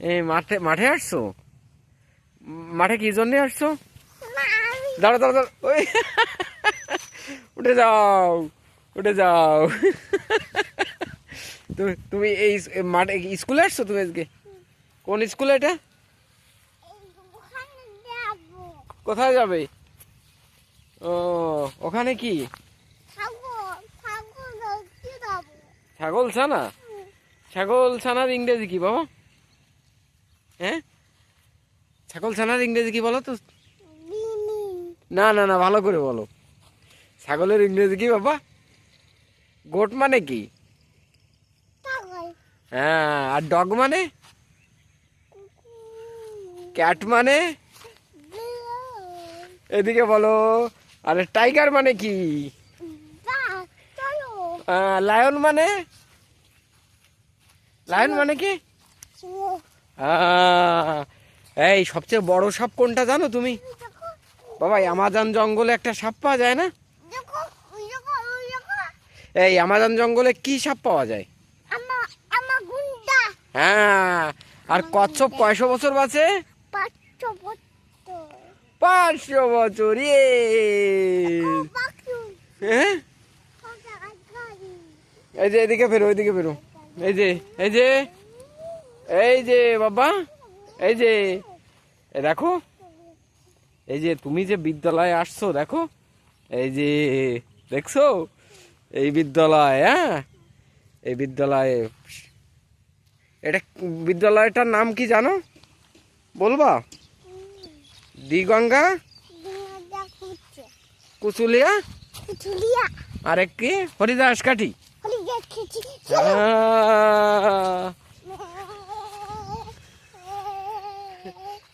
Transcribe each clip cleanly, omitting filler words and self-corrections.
এই মাঠে মাঠে আসছো? মাঠে কি জন্য আসছো? দাঁড়া দাঁড়া দাঁড়া, ওই উঠে যাও, উঠে যাও। তুমি তুমি এই মাঠে স্কুলে আসছো তুমি আজকে? কোন স্কুলে এটা? কোথায় যাবে? ও, ওখানে কি? ছাগল ছানা? ছাগল ছানার ইংরেজি কি বাবা? হ্যাঁ, ছাগল ছানার ইংরেজি কি বলো তো? না না না, ভালো করে বলো। ছাগলের ইংরেজি কি বাবা? গোট মানে কি? হ্যাঁ, আর ডগ মানে? ক্যাট মানে? এদিকে বলো। আরে টাইগার মানে কি? লায়ন মানে? লায়ন মানে কি? এই সবচেয়ে বড় সাপ কোনটা জানো তুমি বাবা? আমাজন জঙ্গলে একটা সাপ পাওয়া যায় না? এই আমাজন জঙ্গলে কি সাপ পাওয়া যায়? হ্যাঁ, আর কচ্ছপ কয়শো বছর বাঁচে? 500 বছর। হ্যাঁ, এই যে এদিকে ফেরো, এদিকে ফেরো। এই যে, এই যে, এই যে বাবা, এই যে দেখো, এই যে তুমি যে বিদ্যালয়ে আসছো দেখো, এই যে দেখছো এই বিদ্যালয়, হ্যাঁ এই বিদ্যালয়ে, এটা বিদ্যালয়টার নাম কি জানো? বলবা? দিগঙ্গা কুচুলিয়া, আরেক কি হরিদাস কাঠি।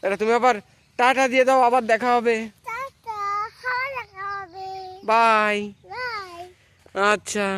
এটা তুমি আবার টাটা দিয়ে দাও, আবার দেখা হবে। বাই। আচ্ছা।